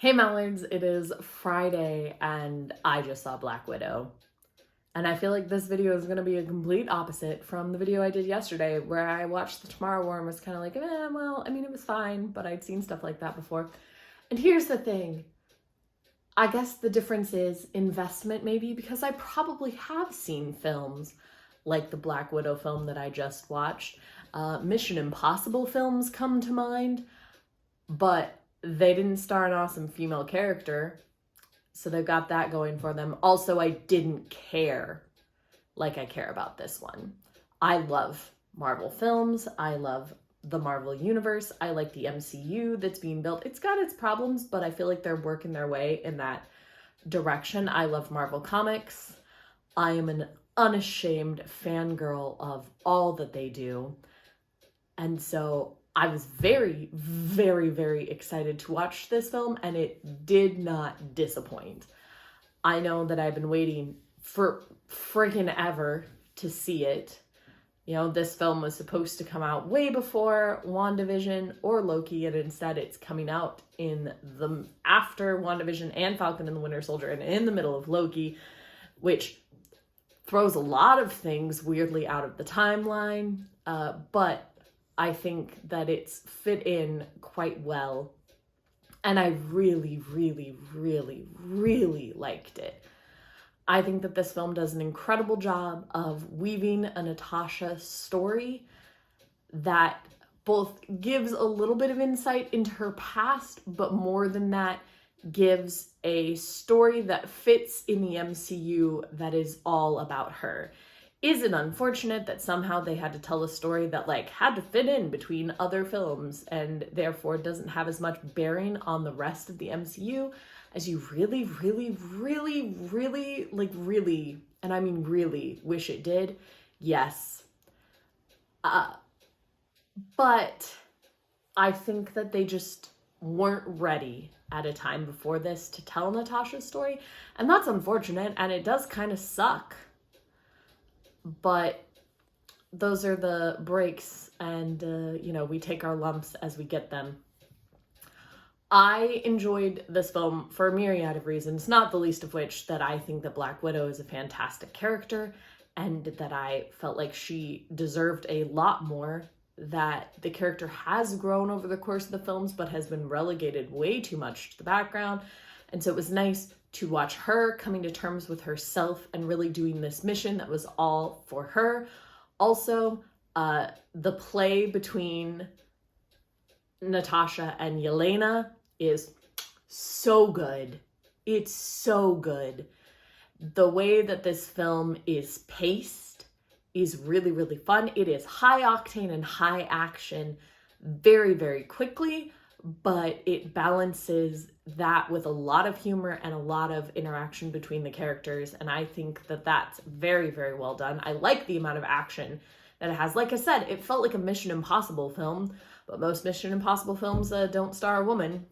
Hey Mallards, it is Friday and I just saw Black Widow. And I feel like this video is going to be a complete opposite from the video I did yesterday where I watched The Tomorrow War and was kind of like, it was fine, but I'd seen stuff like that before. And here's the thing. I guess the difference is investment maybe, because I probably have seen films like the Black Widow film that I just watched. Mission Impossible films come to mind, but they didn't star an awesome female character, so they've got that going for them. Also, I didn't care like I care about this one. I love Marvel films. I love the Marvel universe. I like the MCU that's being built. It's got its problems, but I feel like they're working their way in that direction. I love Marvel comics. I am an unashamed fangirl of all that they do. And so I was very, very, very excited to watch this film, and it did not disappoint. I know that I've been waiting for freaking ever to see it. You know, this film was supposed to come out way before WandaVision or Loki, and instead it's coming out after WandaVision and Falcon and the Winter Soldier and in the middle of Loki, which throws a lot of things weirdly out of the timeline, but I think that it's fit in quite well, and I really, really, really, really liked it. I think that this film does an incredible job of weaving a Natasha story that both gives a little bit of insight into her past, but more than that, gives a story that fits in the MCU that is all about her. Is it unfortunate that somehow they had to tell a story that had to fit in between other films and therefore doesn't have as much bearing on the rest of the MCU as you really, really, really, really, and I mean really wish it did? Yes. But I think that they just weren't ready at a time before this to tell Natasha's story, and that's unfortunate, and it does kind of suck. But those are the breaks, and, we take our lumps as we get them. I enjoyed this film for a myriad of reasons, not the least of which that I think that Black Widow is a fantastic character, and that I felt like she deserved a lot more, that the character has grown over the course of the films, but has been relegated way too much to the background. And so it was nice to watch her coming to terms with herself and really doing this mission that was all for her. Also, the play between Natasha and Yelena is so good. It's so good. The way that this film is paced is really, really fun. It is high octane and high action very, very quickly, but it balances that with a lot of humor and a lot of interaction between the characters, and I think that that's very, very well done. I like the amount of action that it has. Like I said, it felt like a Mission Impossible film, but most Mission Impossible films don't star a woman.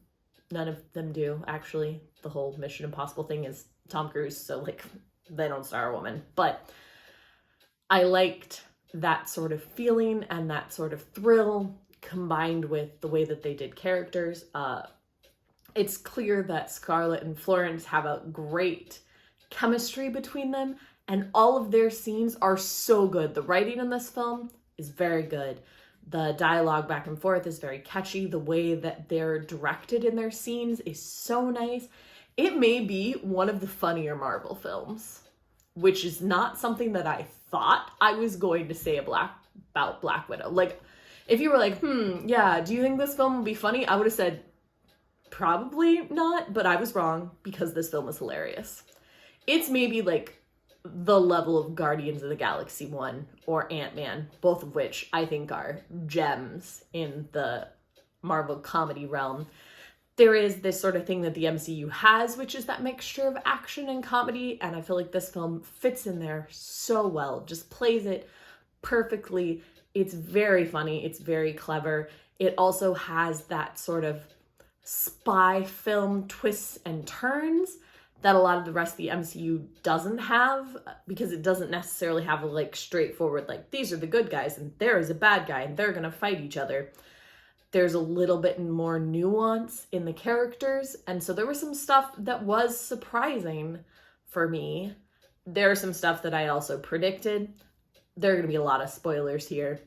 None of them do, actually. The whole Mission Impossible thing is Tom Cruise, so they don't star a woman. But I liked that sort of feeling and that sort of thrill combined with the way that they did characters. It's clear that Scarlett and Florence have a great chemistry between them, and all of their scenes are so good. The writing in this film is very good. The dialogue back and forth is very catchy. The way that they're directed in their scenes is so nice. It may be one of the funnier Marvel films, which is not something that I thought I was going to say about Black Widow. If you were do you think this film will be funny? I would have said, probably not, but I was wrong because this film is hilarious. It's maybe the level of Guardians of the Galaxy 1 or Ant-Man, both of which I think are gems in the Marvel comedy realm. There is this sort of thing that the MCU has, which is that mixture of action and comedy, and I feel like this film fits in there so well, just plays it perfectly. It's very funny, it's very clever. It also has that sort of spy film twists and turns that a lot of the rest of the MCU doesn't have, because it doesn't necessarily have a straightforward, these are the good guys and there is a bad guy and they're gonna fight each other. There's a little bit more nuance in the characters. And so there was some stuff that was surprising for me. There's some stuff that I also predicted. There are going to be a lot of spoilers here,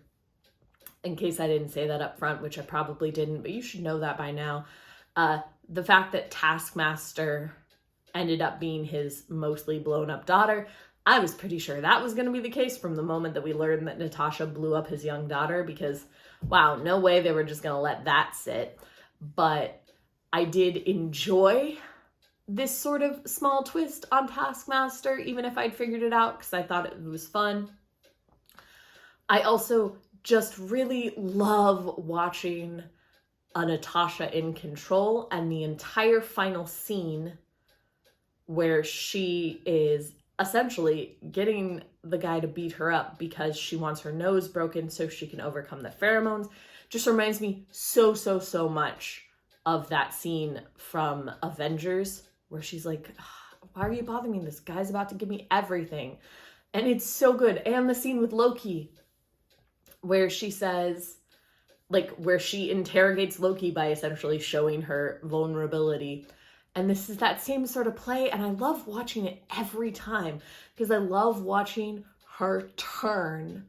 in case I didn't say that up front, which I probably didn't, but you should know that by now. The fact that Taskmaster ended up being his mostly blown up daughter, I was pretty sure that was going to be the case from the moment that we learned that Natasha blew up his young daughter, because wow, no way they were just going to let that sit. But I did enjoy this sort of small twist on Taskmaster, even if I'd figured it out, because I thought it was fun. I also just really love watching a Natasha in control, and the entire final scene where she is essentially getting the guy to beat her up because she wants her nose broken so she can overcome the pheromones just reminds me so much of that scene from Avengers where she's like, why are you bothering me? This guy's about to give me everything. And it's so good. And the scene with Loki where she says, like, where she interrogates Loki by essentially showing her vulnerability. And this is that same sort of play, and I love watching it every time because I love watching her turn.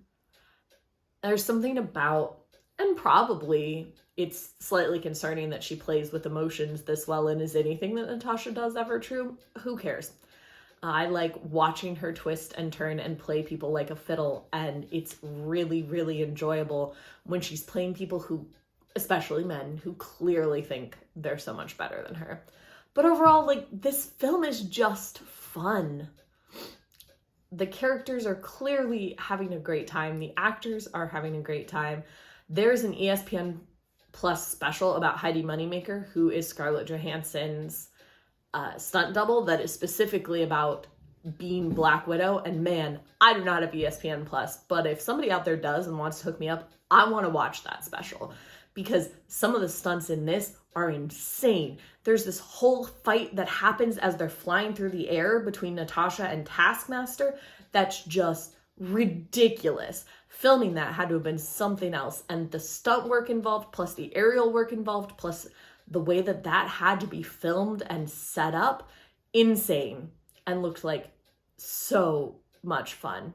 There's something about, and probably it's slightly concerning that she plays with emotions this well, and is anything that Natasha does ever true? Who cares? I like watching her twist and turn and play people like a fiddle, and it's really enjoyable when she's playing people who, especially men, who clearly think they're so much better than her. But overall, like, this film is just fun. The characters are clearly having a great time. The actors are having a great time. There's an ESPN Plus special about Heidi Moneymaker, who is Scarlett Johansson's stunt double, that is specifically about being Black Widow. And man, I do not have ESPN Plus, but if somebody out there does and wants to hook me up, I want to watch that special, because some of the stunts in this are insane. There's this whole fight that happens as they're flying through the air between Natasha and Taskmaster that's just ridiculous. Filming that had to have been something else. And the stunt work involved, plus the aerial work involved, plus the way that that had to be filmed and set up, insane, and looked like so much fun.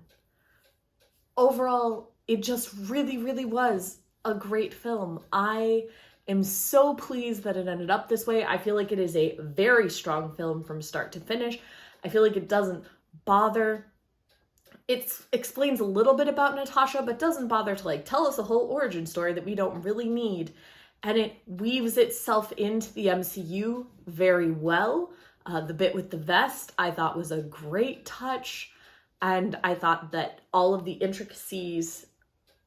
Overall, it just really was a great film. I am so pleased that it ended up this way. I feel like it is a very strong film from start to finish. I feel like it doesn't bother. It explains a little bit about Natasha, but doesn't bother to like tell us a whole origin story that we don't really need. And it weaves itself into the MCU very well. The bit with the vest I thought was a great touch. And I thought that all of the intricacies,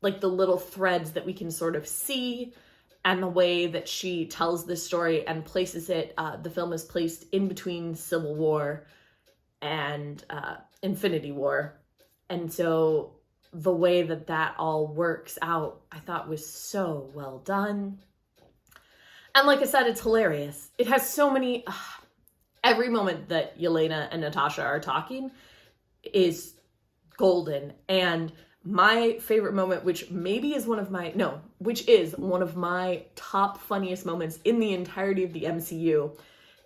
like the little threads that we can sort of see, and the way that she tells this story and places it, the film is placed in between Civil War and Infinity War. And so the way that that all works out, I thought was so well done. And like I said, it's hilarious. It has so many, every moment that Yelena and Natasha are talking is golden. And my favorite moment, which is one of my top funniest moments in the entirety of the MCU,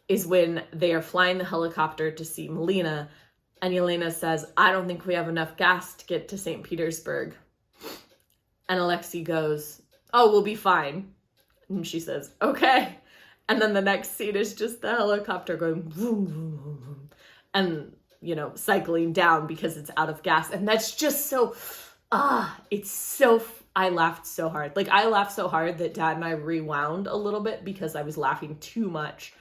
is when they are flying the helicopter to see Melina, and Yelena says, I don't think we have enough gas to get to St. Petersburg. And Alexei goes, oh, we'll be fine. And she says, okay. And then the next scene is just the helicopter going vroom, vroom, vroom, vroom, and, you know, cycling down because it's out of gas. And that's just so, I laughed so hard. Like, I laughed so hard that Dad and I rewound a little bit because I was laughing too much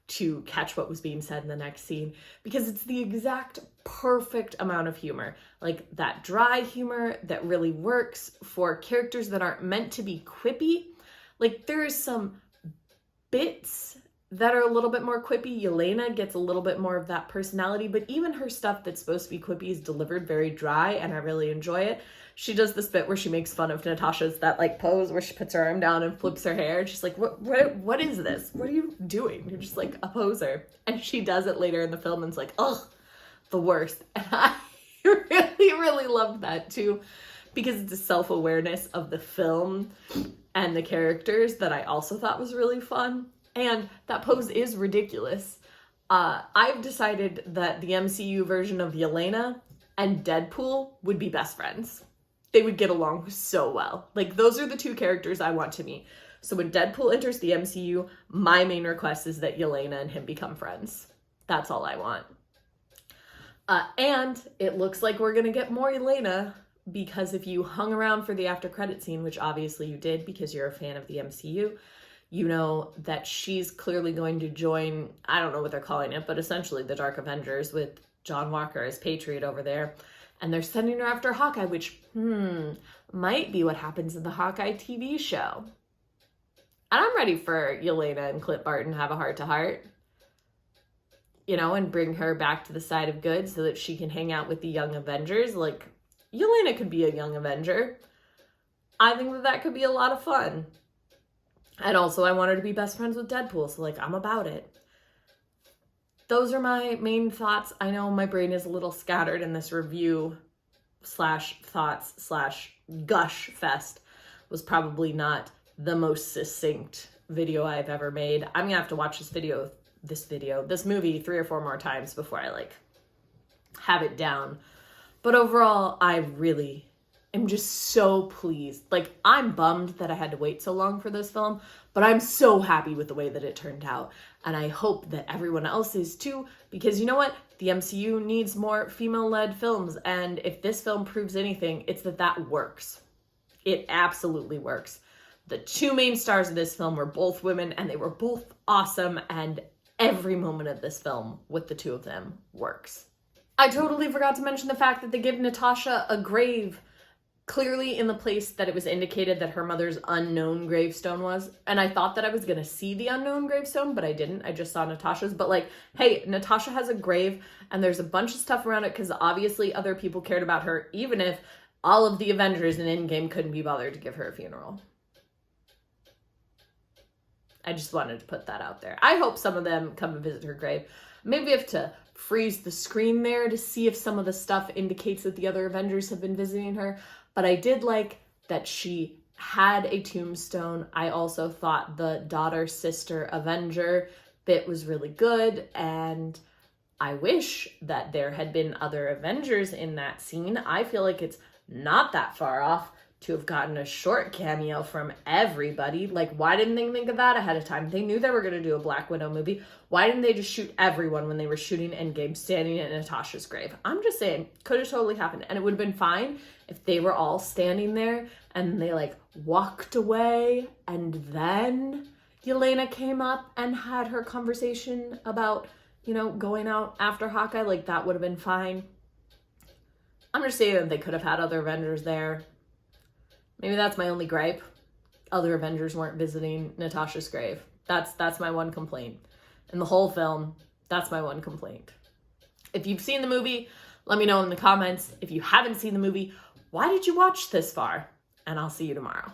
to catch what was being said in the next scene, because it's the exact perfect amount of humor. Like, that dry humor that really works for characters that aren't meant to be quippy. Like, there's some bits that are a little bit more quippy. Yelena gets a little bit more of that personality, but even her stuff that's supposed to be quippy is delivered very dry, and I really enjoy it. She does this bit where she makes fun of Natasha's, that like pose where she puts her arm down and flips her hair. She's like, what is this? What are you doing? You're just like a poser. And she does it later in the film and it's like, ugh, the worst. And I really loved that too, because it's a self-awareness of the film and the characters that I also thought was really fun. And that pose is ridiculous. I've decided that the MCU version of Yelena and Deadpool would be best friends. They would get along so well. Like, those are the two characters I want to meet. So when Deadpool enters the MCU, my main request is that Yelena and him become friends. That's all I want. And it looks like we're gonna get more Yelena, because if you hung around for the after credit scene, which obviously you did because you're a fan of the MCU, you know that she's clearly going to join, I don't know what they're calling it, but essentially the Dark Avengers with John Walker as Patriot over there. And they're sending her after Hawkeye, which, might be what happens in the Hawkeye TV show. And I'm ready for Yelena and Clint Barton have a heart-to-heart, you know, and bring her back to the side of good so that she can hang out with the Young Avengers. Like, Yelena could be a Young Avenger. I think that could be a lot of fun. And also, I want her to be best friends with Deadpool, so, like, I'm about it. Those are my main thoughts. I know my brain is a little scattered in this review / thoughts / gush fest was probably not the most succinct video I've ever made. I'm gonna have to watch this movie 3 or 4 more times before I, like, have it down. But overall, I really am just so pleased. Like, I'm bummed that I had to wait so long for this film, but I'm so happy with the way that it turned out. And I hope that everyone else is too, because you know what? The MCU needs more female-led films, and if this film proves anything, it's that works. It absolutely works. The 2 main stars of this film were both women, and they were both awesome, and every moment of this film with the 2 of them works. I totally forgot to mention the fact that they give Natasha a grave clearly in the place that it was indicated that her mother's unknown gravestone was. And I thought that I was going to see the unknown gravestone, but I didn't. I just saw Natasha's. But, like, hey, Natasha has a grave, and there's a bunch of stuff around it because obviously other people cared about her, even if all of the Avengers in Endgame couldn't be bothered to give her a funeral. I just wanted to put that out there. I hope some of them come and visit her grave. Maybe we have to freeze the screen there to see if some of the stuff indicates that the other Avengers have been visiting her. But I did like that she had a tombstone. I also thought the daughter-sister Avenger bit was really good. And I wish that there had been other Avengers in that scene. I feel like it's not that far off to have gotten a short cameo from everybody. Like, why didn't they think of that ahead of time? They knew they were going to do a Black Widow movie. Why didn't they just shoot everyone when they were shooting Endgame standing at Natasha's grave? I'm just saying, could have totally happened. And it would have been fine if they were all standing there and they, like, walked away and then Yelena came up and had her conversation about, you know, going out after Hawkeye. Like, that would have been fine. I'm just saying that they could have had other Avengers there. Maybe that's my only gripe. Other Avengers weren't visiting Natasha's grave. That's my one complaint. In the whole film, that's my one complaint. If you've seen the movie, let me know in the comments. If you haven't seen the movie, why did you watch this far? And I'll see you tomorrow.